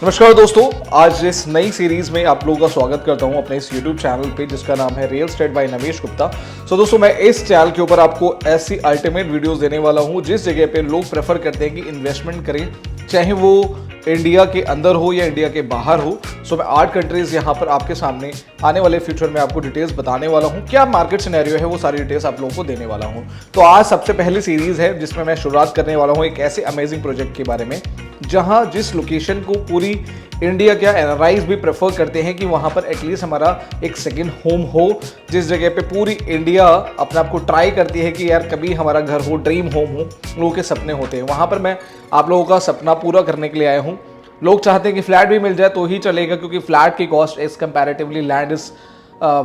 नमस्कार दोस्तों, आज इस नई सीरीज में आप लोगों का स्वागत करता हूं अपने इस YouTube चैनल पे जिसका नाम है रियल एस्टेट बाय नवेश गुप्ता। दोस्तों मैं इस चैनल के ऊपर आपको ऐसी अल्टीमेट वीडियोस देने वाला हूं जिस जगह पे लोग प्रेफर करते हैं कि इन्वेस्टमेंट करें, चाहे वो इंडिया के अंदर हो या इंडिया के बाहर हो। मैं 8 कंट्रीज यहाँ पर आपके सामने आने वाले फ्यूचर में आपको डिटेल्स बताने वाला हूँ। क्या मार्केट सिनेरियो है वो सारी डिटेल्स आप लोगों को देने वाला हूँ। तो आज सबसे पहली सीरीज है जिसमें मैं शुरुआत करने वाला हूँ एक ऐसे अमेजिंग प्रोजेक्ट के बारे में जहां जिस लोकेशन को पूरी इंडिया क्या एनआरआईज भी प्रेफर करते हैं कि वहां पर एटलीस्ट हमारा एक सेकंड होम हो, जिस जगह पे पूरी इंडिया अपने आप को ट्राई करती है कि यार कभी हमारा घर हो, ड्रीम होम हो, लोगों के सपने होते हैं। वहां पर मैं आप लोगों का सपना पूरा करने के लिए आया हूं। लोग चाहते हैं कि फ्लैट भी मिल जाए तो ही चलेगा, क्योंकि फ्लैट की cost is comparatively land is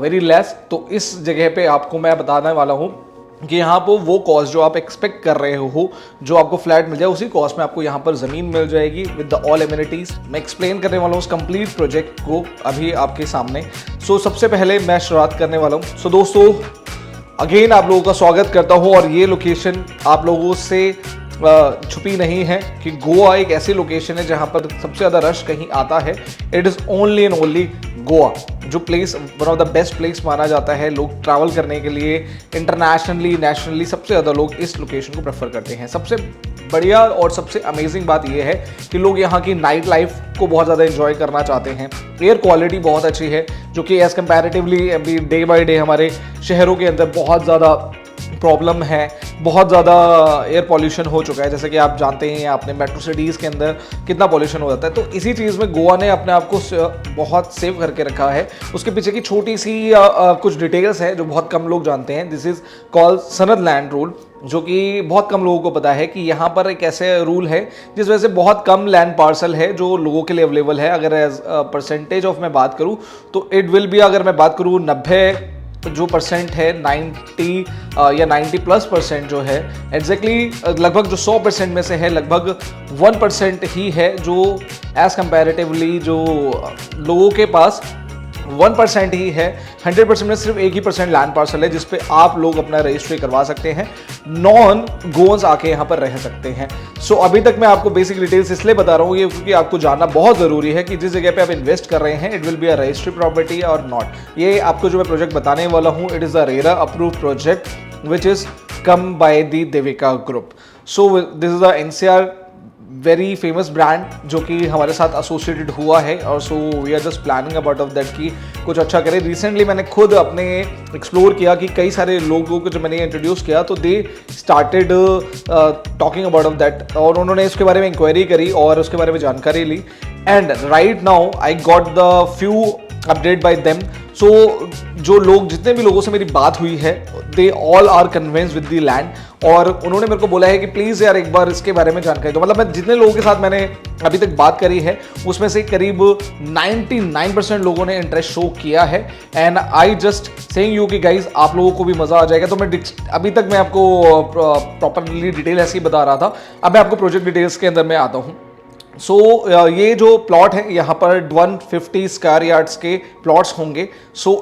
very less. तो इस जगह पे आपको मैं बताने वाला हूँ कि यहाँ पर वो कॉस्ट जो आप एक्सपेक्ट कर रहे हो, जो आपको फ्लैट मिल जाए उसी कॉस्ट में आपको यहाँ पर ज़मीन मिल जाएगी विद द ऑल एमिनिटीज़। मैं एक्सप्लेन करने वाला हूँ उस कंप्लीट प्रोजेक्ट को अभी आपके सामने। सबसे पहले मैं शुरुआत करने वाला हूँ। दोस्तों अगेन आप लोगों का स्वागत करता हूँ और ये लोकेशन आप लोगों से छुपी नहीं है कि गोवा एक ऐसी लोकेशन है जहाँ पर सबसे ज़्यादा रश कहीं आता है। It is only and only Goa, जो place one of the best place माना जाता है लोग ट्रैवल करने के लिए। इंटरनेशनली नेशनली सबसे ज़्यादा लोग इस लोकेशन को प्रेफर करते हैं। सबसे बढ़िया और सबसे अमेजिंग बात यह है कि लोग यहाँ की नाइट लाइफ को बहुत ज़्यादा एंजॉय करना चाहते हैं। एयर क्वालिटी बहुत अच्छी है, जो कि एज़ कंपैरेटिवली अभी डे बाय डे हमारे शहरों के अंदर बहुत ज़्यादा प्रॉब्लम है, बहुत ज़्यादा एयर पॉल्यूशन हो चुका है। जैसे कि आप जानते हैं अपने मेट्रो सिटीज़ के अंदर कितना पॉल्यूशन हो जाता है। तो इसी चीज़ में गोवा ने अपने आप को बहुत सेव करके रखा है। उसके पीछे की छोटी सी कुछ डिटेल्स है जो बहुत कम लोग जानते हैं। दिस इज़ कॉल्ड सनद लैंड रूल, जो कि बहुत कम लोगों को पता है कि यहाँ पर एक ऐसे रूल है जिस वजह से बहुत कम लैंड पार्सल है जो लोगों के लिए अवेलेबल है। अगर एज परसेंटेज ऑफ मैं बात करूँ तो इट विल बी, अगर मैं बात करूँ 90 जो परसेंट है 90 या 90+% जो है एग्जैक्टली लगभग जो 100% में से है लगभग 1% ही है जो एज कंपैरेटिवली जो लोगों के पास 1% ही है। 100% में सिर्फ एक ही % लैंड पार्सल है जिसपे आप लोग अपना रजिस्ट्री करवा सकते हैं, नॉन गोन्स आके यहाँ पर रह सकते हैं। अभी तक मैं आपको बेसिक डिटेल्स इसलिए बता रहा हूँ ये क्योंकि आपको जानना बहुत ज़रूरी है कि जिस जगह पे आप इन्वेस्ट कर रहे हैं it will be a registry property और नॉट। ये आपको जो मैं प्रोजेक्ट बताने वाला हूँ it is a RERA approved project which is come by the Devika group. This is the NCR very famous brand जो कि हमारे साथ एसोसिएटेड हुआ है और we are just planning about of that कि कुछ अच्छा करें। रिसेंटली मैंने खुद अपने एक्सप्लोर किया कि कई सारे लोगों को जब मैंने इंट्रोड्यूस किया तो they started talking about of that, और उन्होंने इसके बारे में इंक्वायरी करी और उसके बारे में जानकारी ली। And right now I got the few update by them. जो लोग जितने भी लोगों से मेरी बात हुई है they all are convinced with the land, और उन्होंने मेरे को बोला है कि प्लीज़ यार एक बार इसके बारे में जानकारी दो। मतलब मैं जितने लोगों के साथ मैंने अभी तक बात करी है उसमें से करीब 99% लोगों ने इंटरेस्ट शो किया है। And I just saying you कि गाइज आप लोगों को भी मज़ा आ जाएगा। तो मैं अभी तक मैं आपको प्रॉपरली डिटेल ऐसे ही बता रहा था, अब मैं आपको प्रोजेक्ट डिटेल्स के अंदर मैं आता हूँ। ये जो प्लॉट है यहाँ पर 150 स्क्वायर यार्ड्स के प्लॉट्स होंगे।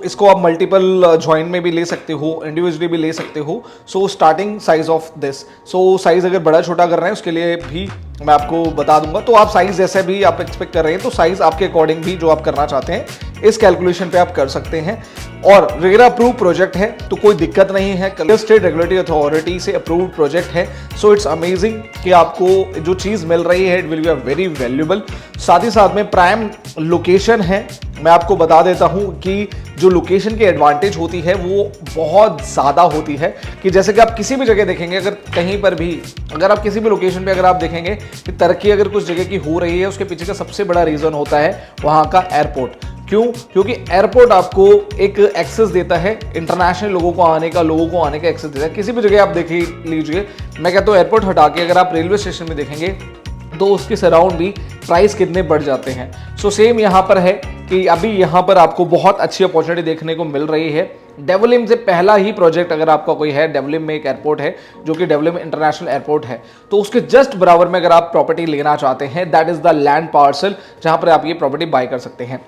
इसको आप मल्टीपल जॉइंट में भी ले सकते हो, इंडिविजुअली भी ले सकते हो। Starting size of this, size अगर बड़ा छोटा कर रहे हैं उसके लिए भी मैं आपको बता दूंगा। तो आप साइज जैसे भी आप एक्सपेक्ट कर रहे हैं तो साइज आपके अकॉर्डिंग भी जो आप करना चाहते हैं इस कैलकुलेशन पे आप कर सकते हैं। और रेरा अप्रूव प्रोजेक्ट है तो कोई दिक्कत नहीं है, स्टेट रेगुलेटरी अथॉरिटी से अप्रूव्ड प्रोजेक्ट है। इट्स अमेजिंग कि आपको जो चीज़ मिल रही है it will be a very valuable. साथ ही साथ में प्राइम लोकेशन है। मैं आपको बता देता हूं कि जो लोकेशन की एडवांटेज होती है वो बहुत ज़्यादा होती है कि जैसे कि आप किसी भी जगह देखेंगे, अगर कहीं पर भी अगर आप किसी भी लोकेशन पे अगर आप देखेंगे कि तरक्की अगर कुछ जगह की हो रही है उसके पीछे का सबसे बड़ा रीज़न होता है वहाँ का एयरपोर्ट। क्यों? क्योंकि एयरपोर्ट आपको एक एक्सेस देता है, इंटरनेशनल लोगों को आने का एक्सेस देता है। किसी भी जगह आप देख लीजिए, मैं कहता हूँ एयरपोर्ट हटा के अगर आप रेलवे स्टेशन में देखेंगे तो उसके सराउंड भी प्राइस कितने बढ़ जाते हैं। सेम यहाँ पर है कि अभी यहाँ पर आपको बहुत अच्छी अपॉर्चुनिटी देखने को मिल रही है। डेवलिम से पहला ही प्रोजेक्ट अगर आपका कोई है, डेवलिम में एक एयरपोर्ट है जो कि डेवलिम इंटरनेशनल एयरपोर्ट है, तो उसके जस्ट बराबर में अगर आप प्रॉपर्टी लेना चाहते हैं that is the land parcel जहां पर आप ये प्रॉपर्टी बाय कर सकते हैं।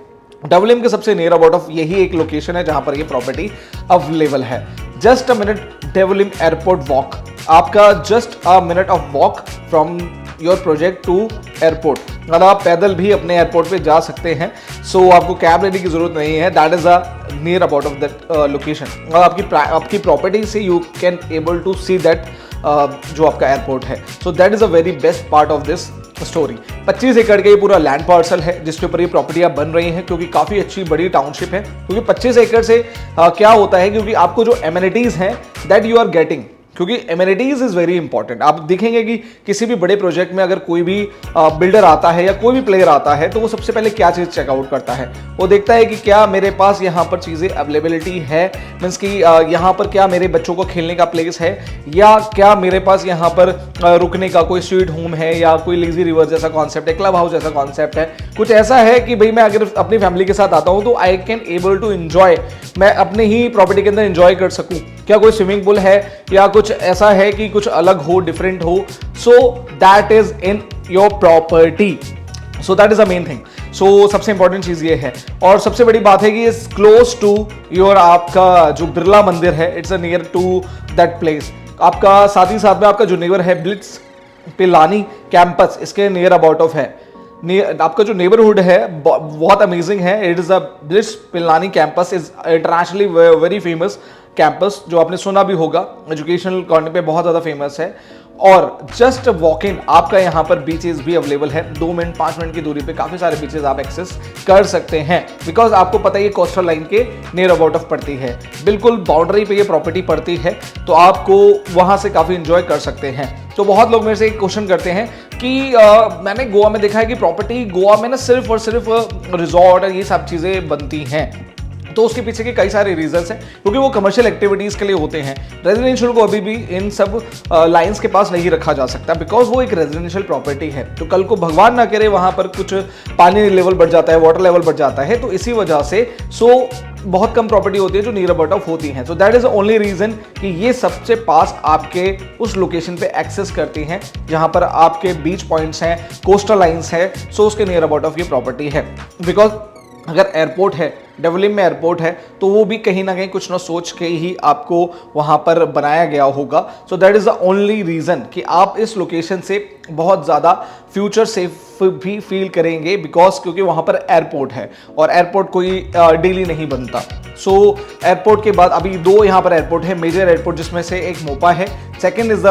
डेवलिम के सबसे नियर अबाउट ऑफ यही एक लोकेशन है जहां पर ये प्रॉपर्टी अवेलेबल है। Just a minute Dabolim airport walk, आपका just a minute of walk from your project to airport. और आप पैदल भी अपने एयरपोर्ट पे जा सकते हैं। सो आपको कैब लेने की जरूरत नहीं है। That is a near about of that location. और आपकी प्रॉपर्टी से you can able to see that जो आपका एयरपोर्ट है। So that is a very best part of this story. 25 acre का ये पूरा लैंड पार्सल है जिसके ऊपर ये प्रॉपर्टियां बन रही हैं, क्योंकि काफी अच्छी बड़ी टाउनशिप है। क्योंकि 25 एकड़ से क्या होता है, क्योंकि आपको जो एमिनिटीज हैं दैट यू आर गेटिंग, क्योंकि एमिनिटीज इज वेरी इंपॉर्टेंट। आप देखेंगे कि किसी भी बड़े प्रोजेक्ट में अगर कोई भी बिल्डर आता है या कोई भी प्लेयर आता है तो वो सबसे पहले क्या चीज चेकआउट करता है, वो देखता है कि क्या मेरे पास यहाँ पर चीजें अवेलेबिलिटी है, मीन्स कि यहाँ पर क्या मेरे बच्चों को खेलने का प्लेस है, या क्या मेरे पास यहाँ पर रुकने का कोई स्वीट होम है, या कोई लेजी रिवर जैसा कॉन्सेप्ट है, क्लब हाउस जैसा कॉन्सेप्ट है। कुछ ऐसा है कि भाई मैं अगर अपनी फैमिली के साथ आता हूँ तो I can able to enjoy, मैं अपने ही प्रॉपर्टी के अंदर एंजॉय कर सकूँ। क्या कोई स्विमिंग पूल है या कुछ ऐसा है कि कुछ अलग हो, डिफरेंट हो। So that is in your property. So that is the main thing. So सबसे इंपॉर्टेंट चीज ये है। और सबसे बड़ी बात है कि इट्स क्लोज टू योर, आपका जो बिरला मंदिर है it's near to that place. आपका साथ ही साथ में आपका जो नेबर है ब्लिट्स पिलानी कैंपस इसके नियर अबाउट ऑफ है। आपका जो नेबरहुड है बहुत अमेजिंग है। It is a BITS Pilani campus is internationally very famous campus, जो आपने सुना भी होगा, एजुकेशनल कॉर्नर पे बहुत ज़्यादा फेमस है। और जस्ट वॉक इन आपका यहाँ पर बीचेस भी अवेलेबल है। 2 मिनट 5 मिनट की दूरी पे काफ़ी सारे बीचेस आप एक्सेस कर सकते हैं, बिकॉज आपको पता है ये कोस्टल लाइन के नियर अबाउट ऑफ पड़ती है, बिल्कुल बाउंड्री पे ये प्रॉपर्टी पड़ती है, तो आपको वहाँ से काफ़ी इंजॉय कर सकते हैं। तो बहुत लोग मेरे से एक क्वेश्चन करते हैं कि मैंने गोवा में देखा है कि प्रॉपर्टी गोवा में ना सिर्फ और सिर्फ रिजॉर्ट और ये सब चीज़ें बनती हैं। तो उसके पीछे के कई सारे रीजंस हैं, क्योंकि वो कमर्शियल एक्टिविटीज के लिए होते हैं। रेजिडेंशियल को अभी भी इन सब लाइंस के पास नहीं रखा जा सकता, बिकॉज वो एक रेजिडेंशियल प्रॉपर्टी है। तो कल को भगवान ना करे वहां पर कुछ पानी लेवल बढ़ जाता है, वाटर लेवल बढ़ जाता है, तो इसी वजह से बहुत कम प्रॉपर्टी होती है जो नियर अबाउट ऑफ होती हैं। तो that is the only reason कि ये सबसे पास आपके उस लोकेशन पे एक्सेस करती हैं जहां पर आपके बीच पॉइंट्स हैं, कोस्टल लाइंस है। सो उसके नियर अबाउट ऑफ ये प्रॉपर्टी है। बिकॉज अगर एयरपोर्ट है, डेवलिंग में एयरपोर्ट है, तो वो भी कहीं ना कहीं कुछ ना सोच के ही आपको वहां पर बनाया गया होगा। So that is the only reason कि आप इस लोकेशन से बहुत ज़्यादा फ्यूचर सेफ भी फील करेंगे, बिकॉज क्योंकि वहां पर एयरपोर्ट है और एयरपोर्ट कोई डेली नहीं बनता। सो एयरपोर्ट के बाद अभी 2 यहाँ पर एयरपोर्ट है, मेजर एयरपोर्ट, जिसमें से एक मोपा है, सेकंड इज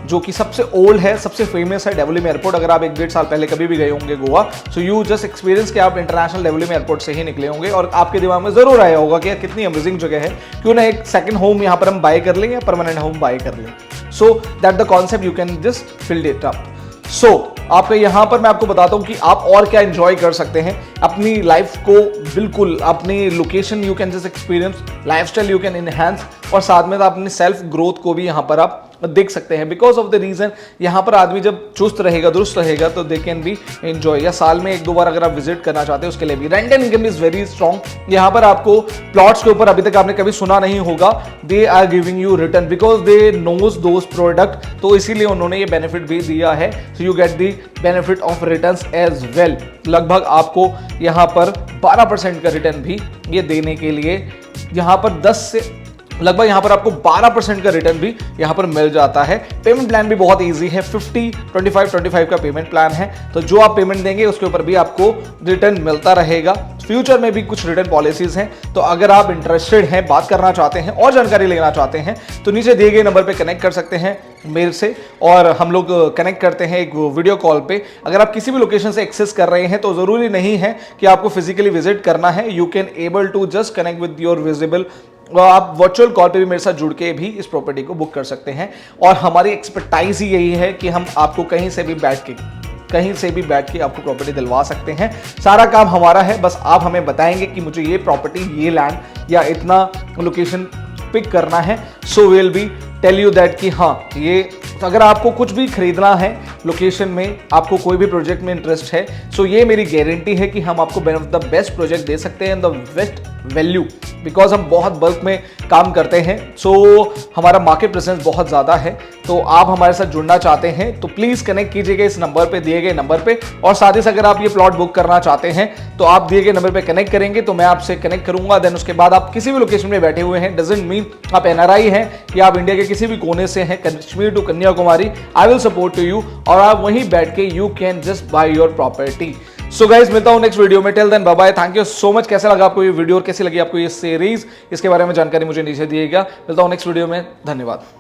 जो कि सबसे ओल्ड है, सबसे फेमस है, डेवलिम एयरपोर्ट। अगर आप 1-1.5 साल पहले कभी भी गए होंगे Goa, so you just experience कि आप इंटरनेशनल डेवलिम एयरपोर्ट से ही निकले होंगे और आपके दिमाग में जरूर आया होगा कि यार कितनी अमेजिंग जगह है, क्यों ना एक सेकंड होम यहाँ पर हम बाय कर लें या परमानेंट होम बाय कर लें। So that the concept you can just fill it up. So आपके यहाँ पर मैं आपको बताता हूँ कि आप और क्या एंजॉय कर सकते हैं अपनी लाइफ को। बिल्कुल अपनी location you can just experience, lifestyle you can enhance, और साथ में आप अपनी सेल्फ ग्रोथ को भी यहाँ पर आप देख सकते हैं। बिकॉज ऑफ द रीजन यहाँ पर आदमी जब चुस्त रहेगा, दुरुस्त रहेगा, तो दे कैन बी एंजॉय। या साल में 1-2 बार अगर आप विजिट करना चाहते हैं उसके लिए भी rent and income is very strong. यहाँ पर आपको प्लॉट्स के ऊपर अभी तक आपने कभी सुना नहीं होगा, they are giving you return because they knows those product, तो इसीलिए उन्होंने ये बेनिफिट भी दिया है। So you get the benefit of returns as well. लगभग आपको यहाँ पर 12% का रिटर्न भी ये देने के लिए यहाँ पर 10 से लगभग यहाँ पर आपको 12% का रिटर्न भी यहाँ पर मिल जाता है। पेमेंट प्लान भी बहुत इजी है, 50-25-25 का पेमेंट प्लान है। तो जो आप पेमेंट देंगे उसके ऊपर भी आपको रिटर्न मिलता रहेगा। फ्यूचर में भी कुछ रिटर्न पॉलिसीज हैं, तो अगर आप इंटरेस्टेड हैं, बात करना चाहते हैं और जानकारी लेना चाहते हैं, तो नीचे दिए गए नंबर पे कनेक्ट कर सकते हैं मेल से, और हम लोग कनेक्ट करते हैं एक वीडियो कॉल पे। अगर आप किसी भी लोकेशन से एक्सेस कर रहे हैं तो जरूरी नहीं है कि आपको फिजिकली विजिट करना है, you can able to just connect with your visible. आप वर्चुअल कॉल पे भी मेरे साथ जुड़ के भी इस प्रॉपर्टी को बुक कर सकते हैं। और हमारी एक्सपर्टाइज ही यही है कि हम आपको कहीं से भी बैठ के आपको प्रॉपर्टी दिलवा सकते हैं। सारा काम हमारा है, बस आप हमें बताएंगे कि मुझे ये प्रॉपर्टी, ये लैंड या इतना लोकेशन पिक करना है। So will be tell you that कि हाँ ये, अगर आपको कुछ भी खरीदना है लोकेशन में, आपको कोई भी प्रोजेक्ट में इंटरेस्ट है, सो ये मेरी गारंटी है कि हम आपको द बेस्ट प्रोजेक्ट दे सकते हैं, द बेस्ट वैल्यू, बिकॉज हम बहुत बल्क में काम करते हैं। सो हमारा मार्केट प्रेजेंस बहुत ज़्यादा है। तो आप हमारे साथ जुड़ना चाहते हैं तो प्लीज कनेक्ट कीजिएगा इस नंबर पे, दिए गए नंबर पे। और साथ ही अगर आप ये प्लॉट बुक करना चाहते हैं तो आप दिए गए नंबर पे कनेक्ट करेंगे तो मैं आपसे कनेक्ट करूंगा। देन उसके बाद आप किसी भी लोकेशन में बैठे हुए हैं, डजंट मीन आप एनआरआई हैं या आप इंडिया के किसी भी कोने से हैं, Kashmir to Kanyakumari, I will support to you. और आप वहीं बैठ के you can just buy your property. So guys, मिलता हूं नेक्स्ट वीडियो में। Till then bye bye, thank you so much. कैसा लगा आपको ये वीडियो और कैसी लगी आपको ये सीरीज, इसके बारे में जानकारी मुझे नीचे दिएगा। मिलता हूं नेक्स्ट वीडियो में, धन्यवाद।